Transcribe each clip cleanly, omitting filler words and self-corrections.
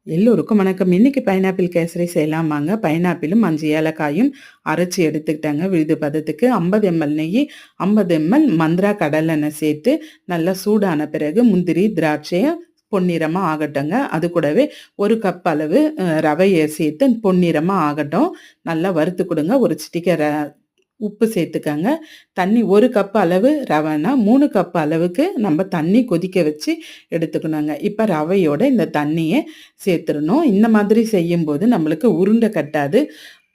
எல்லோருக்கும் வணக்கம். இன்னைக்கு பைனாப்பிள் கேசரி செய்யலாம் வாங்க. பைனாப்பிளும் 5 ஏலக்காயும் அரைச்சு எடுத்துக்கிட்டேங்க விழுது பதத்துக்கு. 50 எம்எல் நெய், 50 எம்எல் மந்த்ரா கடலெண்ணெய் சேர்த்து நல்லா சூடான பிறகு முந்திரி, திராட்சைய பொன்னிறமா ஆகட்டுங்க. அது கூடவே 1 கப் அளவு ரவைய சேர்த்து பொன்னிறமா ஆகட்டும். நல்லா வறுத்து கொடுங்க. ஒரு சிட்டிகை உப்பு சேர்த்துக்கங்க. தண்ணி 1 கப் அளவு ரவைனா 3 கப் அளவுக்கு நம்ம தண்ணி கொதிக்க வச்சு எடுத்துக்கணுங்க. இப்ப ரவையோட இந்த தண்ணிய சேர்த்துறணும். இந்த மாதிரி செய்யும்போது நம்மளுக்கு உருண்டை கட்டாது.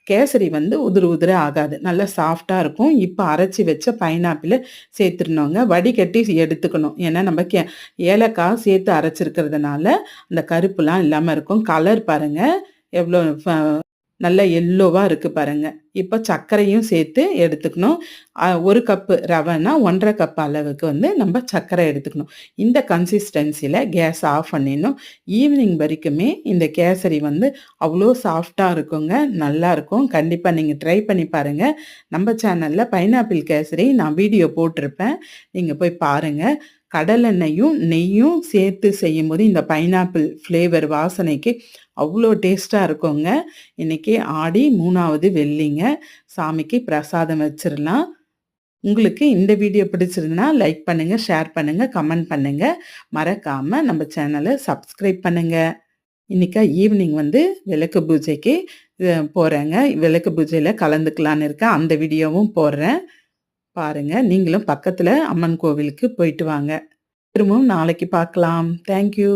கேசரி வந்து உதிர உதிர ஆகாது. நல்லா சாஃப்ட்டா இருக்கும். இப்ப அரைச்சு வச்ச பைனாப்பிள சேர்த்துறணுங்க. வடிகட்டி எடுத்துக்கணும். ஏன்னா நம்ம ஏலக்காய் சேர்த்து அரைச்சிருக்கிறதுனால அந்த கருப்புலாம் இல்லாம இருக்கும். கலர் பாருங்க எவ்வளோ நல்ல எல்லோவா இருக்கு பாருங்க. இப்ப சர்க்கரையும் சேர்த்து எடுத்துக்கணும். 1 கப் ரவைனா 1 1/2 கப் அளவுக்கு வந்து நம்ம சர்க்கரை எடுத்துக்கணும். இந்த கன்சிஸ்டன்சில கேஸ் ஆஃப் பண்ணிடணும். ஈவினிங் வரைக்குமே இந்த கேசரி வந்து அவ்வளோ சாஃப்ட்டா இருக்குங்க. நல்லாருக்கும். கண்டிப்பா நீங்க ட்ரை பண்ணி பாருங்க. நம்ம சேனல்ல பைனாப்பிள் கேசரி நான் வீடியோ போட்டிருப்பேன். நீங்க போய் பாருங்க. கடலெண்ணெயும், நெய்யும் சேர்த்து செய்யும்போது இந்த பைனாப்பிள் ஃப்ளேவர் வாசனைக்கு அவ்வளோ டேஸ்ட்டா இருக்குங்க. இன்னைக்கு ஆடி 3வது வெள்ளிங்க. சாமிக்கு பிரசாதம் வச்சிரலாம். உங்களுக்கு இந்த வீடியோ பிடிச்சிருந்ததுன்னா லைக் பண்ணுங்க, ஷேர் பண்ணுங்க, கமெண்ட் பண்ணுங்க. மறக்காம நம்ம சேனலை சப்ஸ்கிரைப் பண்ணுங்க. இன்னைக்கு ஈவினிங் வந்து விளக்கு பூஜைக்கு போறேங்க. விளக்கு பூஜையில கலந்துக்கலான்னு இருக்கேன். அந்த வீடியோவும் போடுறேன். பாருங்க. நீங்களும் பக்கத்துல அம்மன் கோவிலுக்கு போயிட்டு வாங்க. திரும்பவும் நாளைக்கு பார்க்கலாம். Thank you.